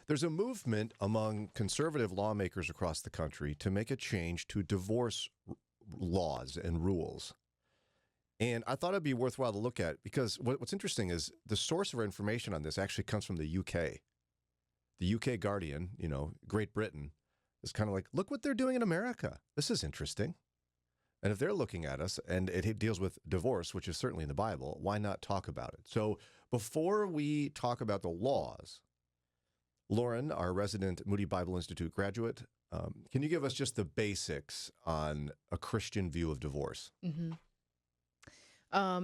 There's a movement among conservative lawmakers across the country to make a change to divorce laws and rules. And I thought it'd be worthwhile to look at because what's interesting is the source of our information on this actually comes from the UK. The UK Guardian, Great Britain, is kind of like, look what they're doing in America. This is interesting. And if they're looking at us and it deals with divorce, which is certainly in the Bible, why not talk about it? So before we talk about the laws, Lauren, our resident Moody Bible Institute graduate, can you give us just the basics on a Christian view of divorce? Mm-hmm.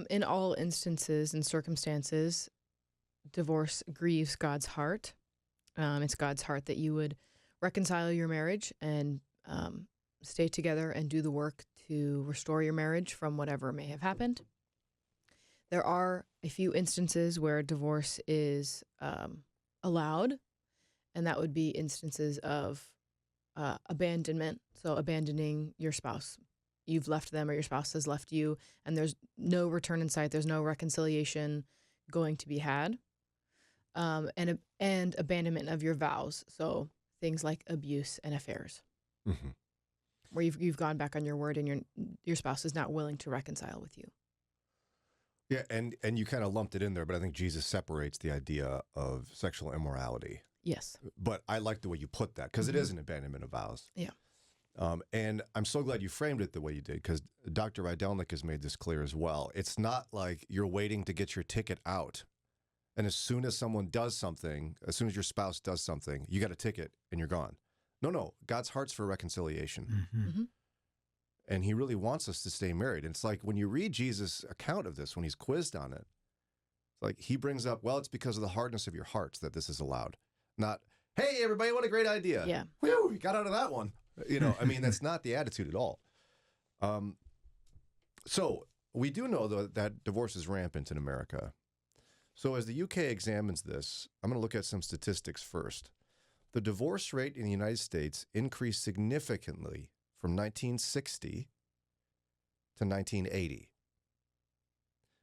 In all instances and circumstances, divorce grieves God's heart. It's God's heart that you would reconcile your marriage and stay together and do the work to restore your marriage from whatever may have happened. There are a few instances where divorce is allowed, and that would be instances of abandonment, so abandoning your spouse. You've left them or your spouse has left you, and there's no return in sight. There's no reconciliation going to be had. And abandonment of your vows, so things like abuse and affairs, mm-hmm. where you've gone back on your word and your spouse is not willing to reconcile with you. Yeah, and you kind of lumped it in there, but I think Jesus separates the idea of sexual immorality. Yes. But I like the way you put that, because mm-hmm. it is an abandonment of vows. Yeah. And I'm so glad you framed it the way you did, because Dr. Rydelnik has made this clear as well. It's not like you're waiting to get your ticket out. And as soon as someone does something, as soon as your spouse does something, you got a ticket and you're gone. No. God's heart's for reconciliation. Mm-hmm. Mm-hmm. And he really wants us to stay married. And it's like when you read Jesus' account of this, when he's quizzed on it, it's like he brings up, well, it's because of the hardness of your hearts that this is allowed. Not, hey, everybody, what a great idea. Yeah. Whew, you got out of that one. That's not the attitude at all. So we do know, though, that divorce is rampant in America. So as the UK examines this, I'm going to look at some statistics first. The divorce rate in the United States increased significantly from 1960 to 1980.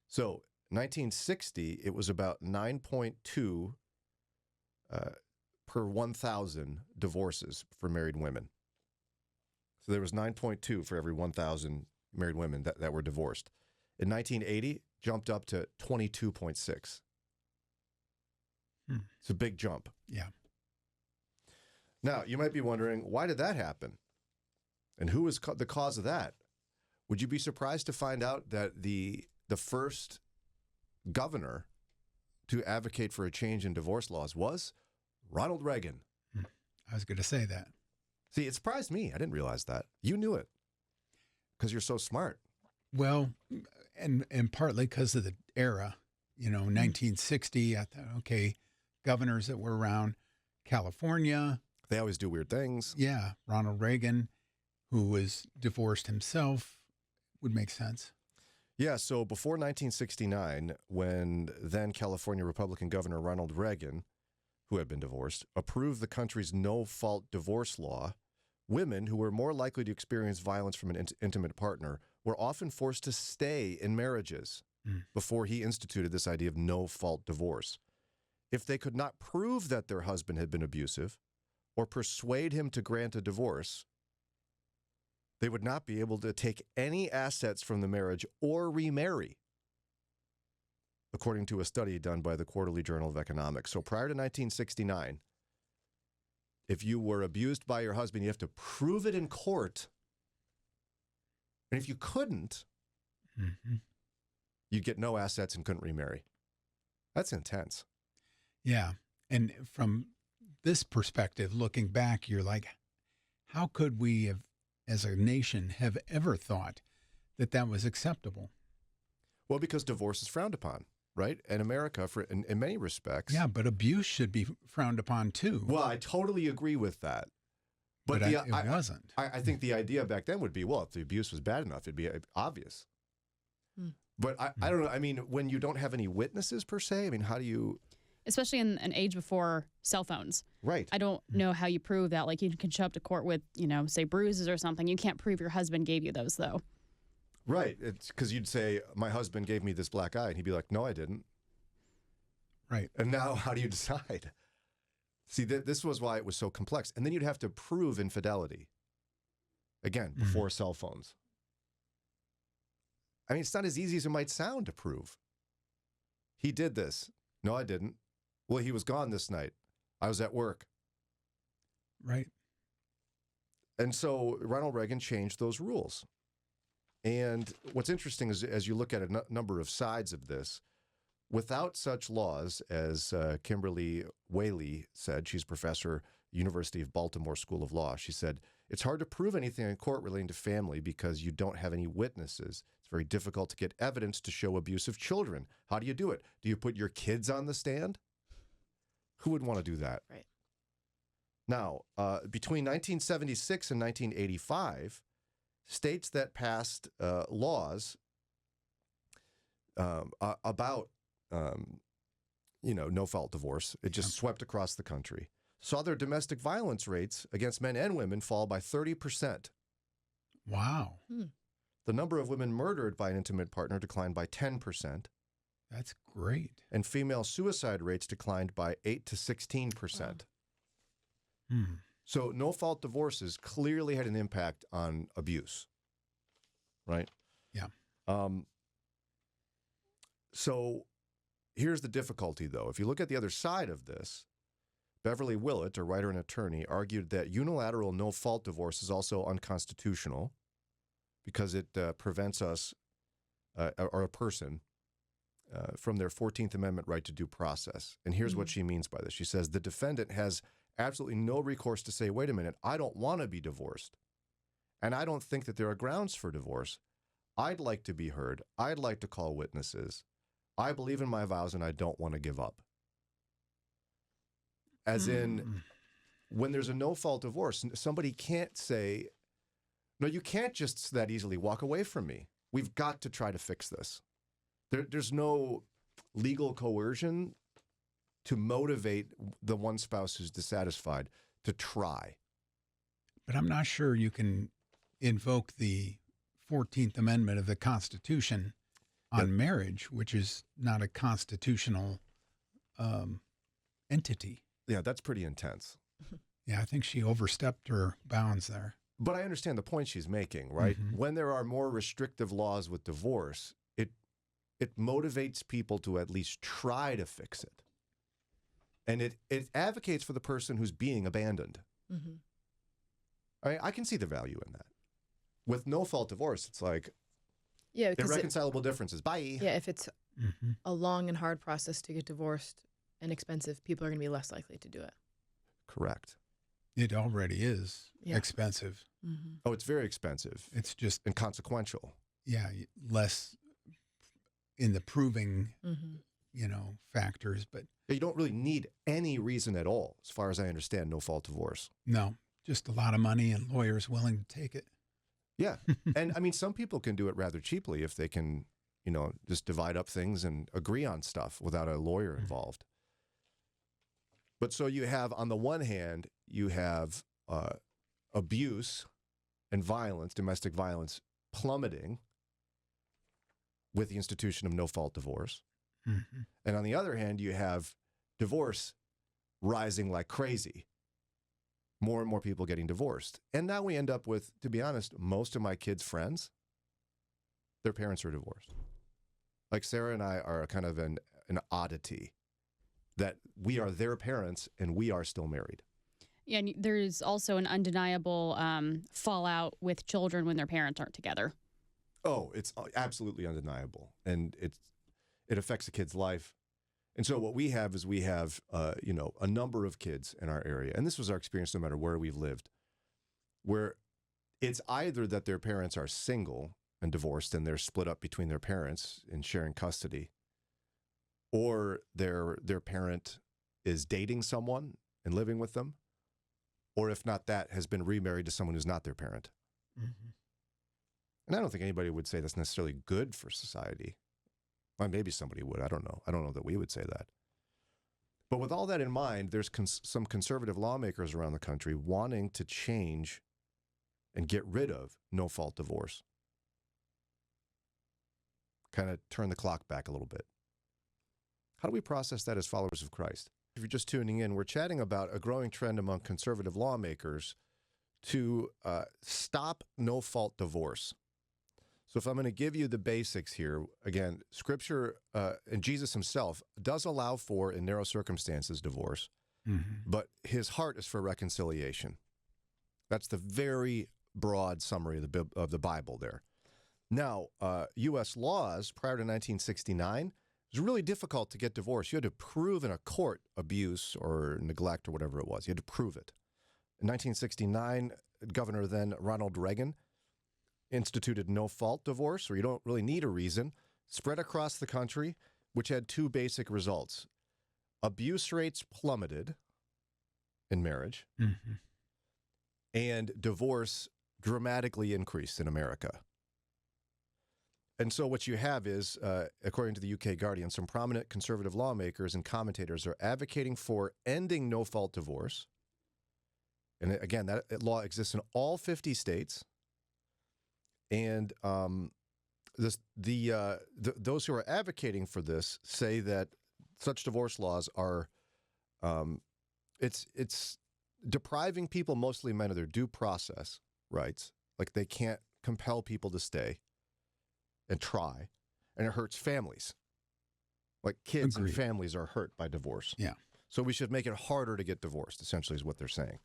So 1960, it was about 9.2 per 1,000 divorces for married women. So there was 9.2 for every 1,000 married women that were divorced. In 1980, jumped up to 22.6. It's a big jump. Yeah. Now, you might be wondering, why did that happen? And who was the cause of that? Would you be surprised to find out that the first governor to advocate for a change in divorce laws was Ronald Reagan? I was going to say that. See, it surprised me. I didn't realize that. You knew it because you're so smart. Well, and partly because of the era, 1960, I thought, okay, governors that were around California. They always do weird things. Yeah. Ronald Reagan, who was divorced himself, would make sense. Yeah. So before 1969, when then California Republican Governor Ronald Reagan, who had been divorced, approved the country's no-fault divorce law, women who were more likely to experience violence from an intimate partner were often forced to stay in marriages before he instituted this idea of no-fault divorce. If they could not prove that their husband had been abusive or persuade him to grant a divorce, they would not be able to take any assets from the marriage or remarry, according to a study done by the Quarterly Journal of Economics. So prior to 1969, if you were abused by your husband, you have to prove it in court. And if you couldn't, you'd get no assets and couldn't remarry. That's intense. Yeah. And from this perspective, looking back, you're like, how could we have, as a nation, have ever thought that was acceptable? Well, because divorce is frowned upon. Right? In America, in many respects. Yeah, but abuse should be frowned upon too. Well, I totally agree with that. But it wasn't. I think the idea back then would be, well, if the abuse was bad enough, it'd be obvious. But I don't know. I mean, when you don't have any witnesses per se, I mean, how do you... Especially in an age before cell phones. Right. I don't know how you prove that. Like, you can show up to court with, say, bruises or something. You can't prove your husband gave you those, though. Right. It's because you'd say, my husband gave me this black eye. And he'd be like, no, I didn't. Right. And now how do you decide? See, this was why it was so complex. And then you'd have to prove infidelity. Again, before cell phones. I mean, it's not as easy as it might sound to prove. He did this. No, I didn't. Well, he was gone this night. I was at work. Right. And so Ronald Reagan changed those rules. And what's interesting is as you look at a number of sides of this, without such laws, as Kimberly Whaley said, she's professor, University of Baltimore School of Law, she said, it's hard to prove anything in court relating to family because you don't have any witnesses. It's very difficult to get evidence to show abuse of children. How do you do it? Do you put your kids on the stand? Who would want to do that? Right. Now, between 1976 and 1985, states that passed laws about, no-fault divorce, it just swept across the country, saw their domestic violence rates against men and women fall by 30%. Wow. The number of women murdered by an intimate partner declined by 10%. That's great. And female suicide rates declined by 8 to 16%. Wow. So no-fault divorces clearly had an impact on abuse, right? Yeah. So here's the difficulty, though. If you look at the other side of this, Beverly Willett, a writer and attorney, argued that unilateral no-fault divorce is also unconstitutional because it prevents us, or a person, from their 14th Amendment right to due process. And here's what she means by this. She says, the defendant has absolutely no recourse to say, wait a minute, I don't want to be divorced. And I don't think that there are grounds for divorce. I'd like to be heard. I'd like to call witnesses. I believe in my vows and I don't want to give up. As in, when there's a no-fault divorce, somebody can't say, no, you can't just that easily walk away from me. We've got to try to fix this. There's no legal coercion to motivate the one spouse who's dissatisfied to try. But I'm not sure you can invoke the 14th Amendment of the Constitution on marriage, which is not a constitutional entity. Yeah, that's pretty intense. Yeah, I think she overstepped her bounds there. But I understand the point she's making, right? When there are more restrictive laws with divorce, it motivates people to at least try to fix it. And it advocates for the person who's being abandoned. I can see the value in that. With no-fault divorce, it's like, irreconcilable differences. Bye. Yeah, if it's a long and hard process to get divorced and expensive, people are going to be less likely to do it. Correct. It already is expensive. Oh, it's very expensive. It's just inconsequential. Yeah, less in the proving, factors. But you don't really need any reason at all, as far as I understand, no-fault divorce. No, just a lot of money and lawyers willing to take it. Yeah. And I mean, some people can do it rather cheaply if they can, just divide up things and agree on stuff without a lawyer involved. But so you have, on the one hand, you have abuse and violence, domestic violence, plummeting with the institution of no-fault divorce. And on the other hand, you have divorce rising like crazy. More and more people getting divorced. And now we end up with, to be honest, most of my kids' friends, their parents are divorced. Like Sarah and I are kind of an oddity that we are their parents and we are still married. Yeah, and there's also an undeniable fallout with children when their parents aren't together. Oh, it's absolutely undeniable. And it affects a kid's life. And so what we have is a number of kids in our area. And this was our experience no matter where we've lived, where it's either that their parents are single and divorced and they're split up between their parents and sharing custody, or their parent is dating someone and living with them, or if not that, has been remarried to someone who's not their parent. And I don't think anybody would say that's necessarily good for society. Well, maybe somebody would. I don't know. I don't know that we would say that. But with all that in mind, there's some conservative lawmakers around the country wanting to change and get rid of no-fault divorce. Kind of turn the clock back a little bit. How do we process that as followers of Christ? if you're just tuning in, we're chatting about a growing trend among conservative lawmakers to stop no-fault divorce. So if I'm going to give you the basics here, again, Scripture and Jesus himself does allow for, in narrow circumstances, divorce, but his heart is for reconciliation. That's the very broad summary of the Bible there. Now, U.S. laws prior to 1969, it was really difficult to get divorced. You had to prove in a court abuse or neglect or whatever it was. You had to prove it. In 1969, Governor then Ronald Reagan instituted no-fault divorce, where you don't really need a reason, spread across the country, which had two basic results. Abuse rates plummeted in marriage, and divorce dramatically increased in America. And so what you have is, according to the UK Guardian, some prominent conservative lawmakers and commentators are advocating for ending no-fault divorce. And again, that law exists in all 50 states. And those who are advocating for this say that such divorce laws are, it's depriving people, mostly men, of their due process rights. Like they can't compel people to stay and try, and it hurts families. Like kids and families are hurt by divorce. Yeah. So we should make it harder to get divorced, essentially is what they're saying.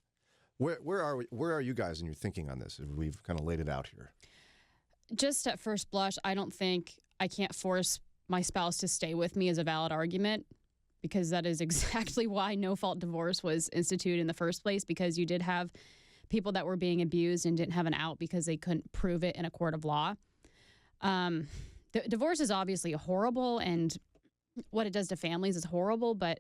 Where are you guys in your thinking on this? We've kind of laid it out here. Just at first blush, I don't think I can't force my spouse to stay with me as a valid argument, because that is exactly why no-fault divorce was instituted in the first place, because you did have people that were being abused and didn't have an out because they couldn't prove it in a court of law. Divorce is obviously horrible, and what it does to families is horrible, but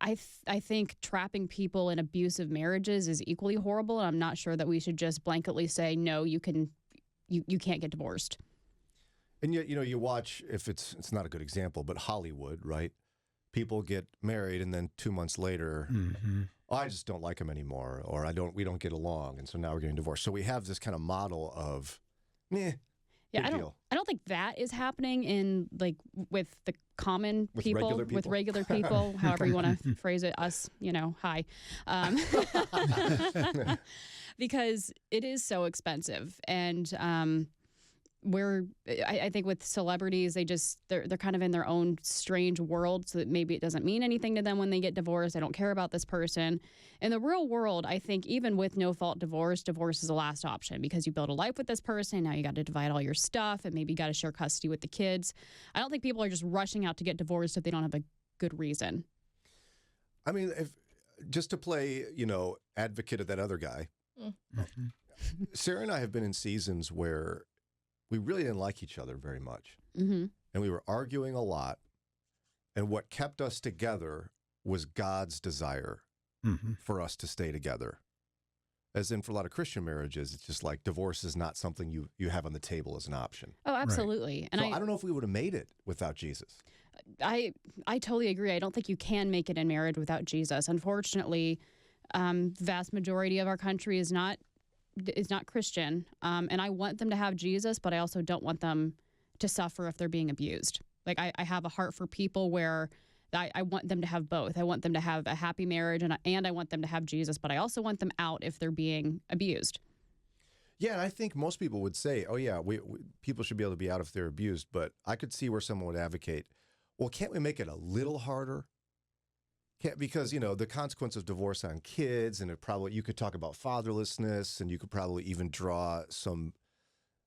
I think trapping people in abusive marriages is equally horrible, and I'm not sure that we should just blanketly say, no, you can't get divorced. And yet, you watch, if it's not a good example, but Hollywood, right? People get married, and then 2 months later, oh, I just don't like him anymore, or we don't get along, and so now we're getting divorced. So we have this kind of model of, yeah, I don't think that is happening in with the common people, with regular people, however you want to phrase it, us, hi. Because it is so expensive. And I think with celebrities, they're kind of in their own strange world, so that maybe it doesn't mean anything to them when they get divorced. They don't care about this person. In the real world, I think even with no-fault divorce is a last option, because you build a life with this person. Now you got to divide all your stuff, and maybe you got to share custody with the kids. I don't think people are just rushing out to get divorced if they don't have a good reason. I mean, just to play, advocate of that other guy, Sarah and I have been in seasons where we really didn't like each other very much. And we were arguing a lot. And what kept us together was God's desire for us to stay together. As in, for a lot of Christian marriages, it's just like divorce is not something you have on the table as an option. Oh, absolutely. Right. And I don't know if we would have made it without Jesus. I totally agree. I don't think you can make it in marriage without Jesus. Unfortunately, the vast majority of our country is not Christian, and I want them to have Jesus, but I also don't want them to suffer if they're being abused. Like I have a heart for people where I want them to have both. I want them to have a happy marriage, and I want them to have Jesus, but I also want them out if they're being abused. Yeah, and I think most people would say, oh yeah, people should be able to be out if they're abused, but I could see where someone would advocate, well, can't we make it a little harder? Because, the consequence of divorce on kids, and you could talk about fatherlessness, and you could probably even draw some,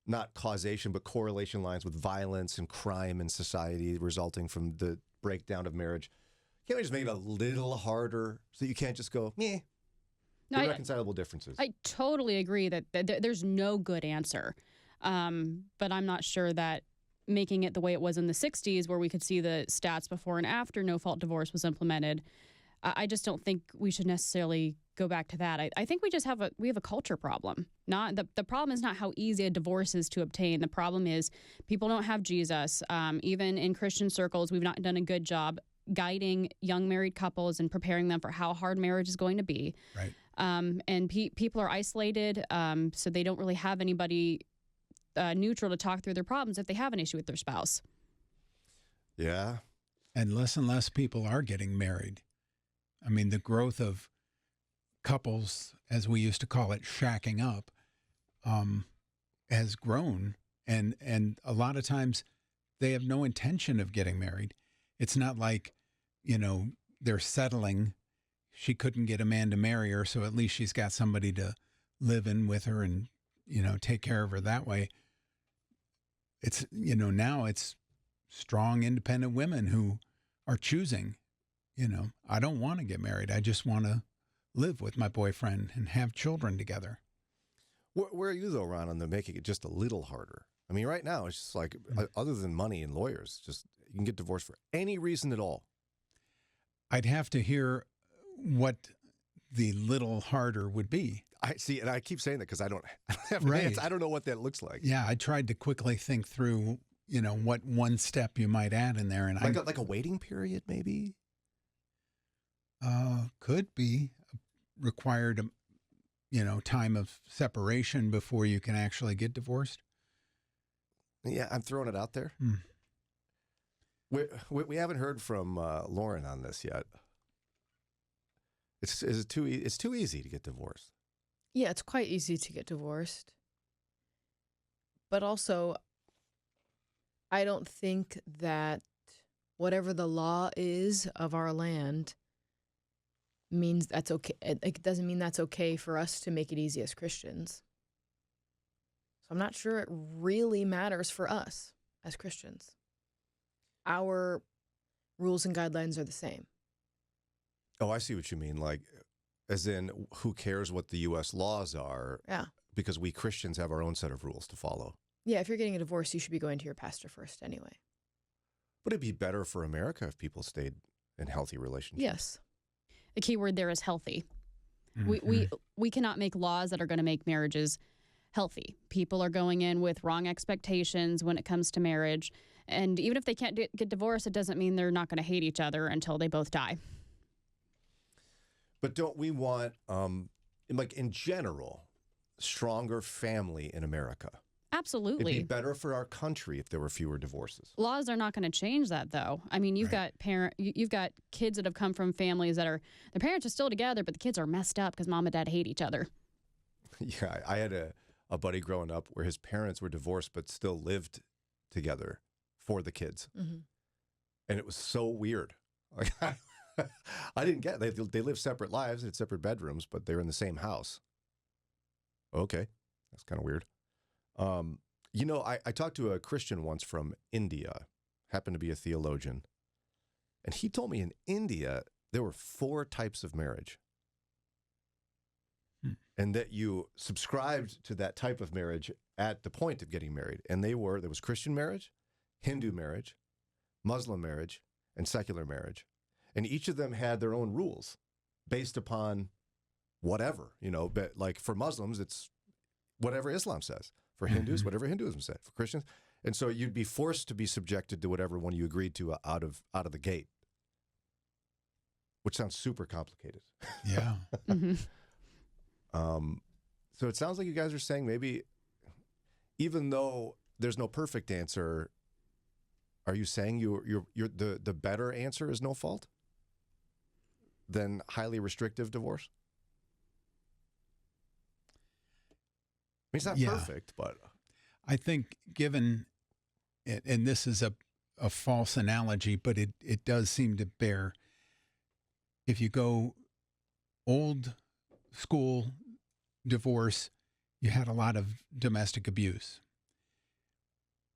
not causation, but correlation lines with violence and crime in society resulting from the breakdown of marriage. Can't we just make it a little harder so you can't just go, irreconcilable differences? I totally agree that there's no good answer. But I'm not sure that making it the way it was in the 60s, where we could see the stats before and after no-fault divorce was implemented, I just don't think we should necessarily go back to that. I think we have a culture problem. Not the problem is not how easy a divorce is to obtain. The problem is people don't have Jesus. Even in Christian circles, we've not done a good job guiding young married couples and preparing them for how hard marriage is going to be. Right. And people are isolated, so they don't really have anybody neutral to talk through their problems if they have an issue with their spouse. Yeah. And less people are getting married. I mean, the growth of couples, as we used to call it, shacking up, has grown. And a lot of times they have no intention of getting married. It's not like, they're settling. She couldn't get a man to marry her, so at least she's got somebody to live in with her and, take care of her that way. It's, now it's strong, independent women who are choosing, I don't want to get married. I just want to live with my boyfriend and have children together. Where are you, though, Ron, on the making it just a little harder? I mean, right now, it's just like, other than money and lawyers, just you can get divorced for any reason at all. I'd have to hear what the little harder would be. I see, and I keep saying that because I don't have Right. an answer. I don't know what that looks like. Yeah, I tried to quickly think through, what one step you might add in there. And Like a waiting period, maybe? Could be required, time of separation before you can actually get divorced. Yeah, I'm throwing it out there. Hmm. We haven't heard from Lauren on this yet. It's too easy to get divorced. Yeah, it's quite easy to get divorced. But also, I don't think that whatever the law is of our land means that's okay. It doesn't mean that's okay for us to make it easy as Christians. So I'm not sure it really matters for us as Christians. Our rules and guidelines are the same. Oh, I see what you mean. Like, as in, who cares what the U.S. laws are? Yeah. Because we Christians have our own set of rules to follow. Yeah, if you're getting a divorce, you should be going to your pastor first anyway. Would it be better for America if people stayed in healthy relationships? Yes. The key word there is healthy. Mhm. We cannot make laws that are going to make marriages healthy. People are going in with wrong expectations when it comes to marriage. And even if they can't get divorced, it doesn't mean they're not going to hate each other until they both die. But don't we want, like in general, stronger family in America? Absolutely. It'd be better for our country if there were fewer divorces. Laws are not going to change that, though. I mean, you've got kids that have come from families that their parents are still together, but the kids are messed up because mom and dad hate each other. Yeah, I had a buddy growing up where his parents were divorced but still lived together for the kids. Mm-hmm. And it was so weird. Like, I didn't get it. They lived separate lives, had separate bedrooms, but they're in the same house. Okay, that's kind of weird. I talked to a Christian once from India, happened to be a theologian, and he told me in India there were 4 types of marriage. And that you subscribed to that type of marriage at the point of getting married. And there was Christian marriage, Hindu marriage, Muslim marriage, and secular marriage. And each of them had their own rules based upon whatever, but like for Muslims, it's whatever Islam says. For Hindus, whatever Hinduism said. For Christians. And so you'd be forced to be subjected to whatever one you agreed to out of the gate, which sounds super complicated. Yeah. Mm-hmm. So it sounds like you guys are saying maybe, even though there's no perfect answer, are you saying the better answer is no fault than highly restrictive divorce? I mean, it's not perfect, but I think given it, and this is a false analogy, but it does seem to bear, if you go old school divorce, you had a lot of domestic abuse.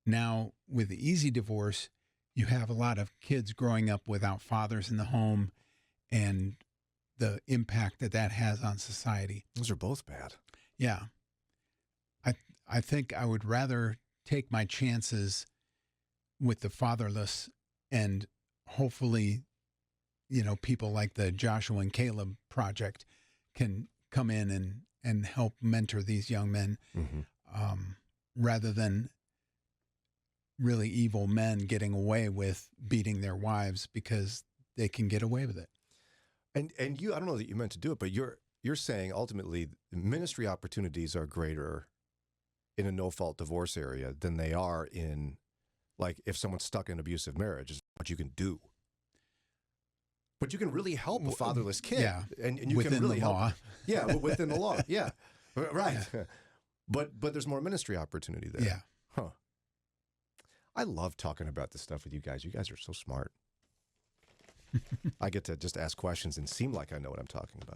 Now, with the easy divorce, you have a lot of kids growing up without fathers in the home and the impact that has on society. those are both bad. Yeah. I think I would rather take my chances with the fatherless, and hopefully, people like the Joshua and Caleb Project can come in and help mentor these young men, rather than really evil men getting away with beating their wives because they can get away with it. And you, I don't know that you meant to do it, but you're saying ultimately ministry opportunities are greater in a no-fault divorce area than they are in, like, if someone's stuck in an abusive marriage, is what you can do. But you can really help a fatherless kid. Yeah. And you within can really the help. law. Yeah, within the law. Yeah. Right. Yeah. But there's more ministry opportunity there. Yeah. Huh. I love talking about this stuff with you guys. You guys are so smart. I get to just ask questions and seem like I know what I'm talking about.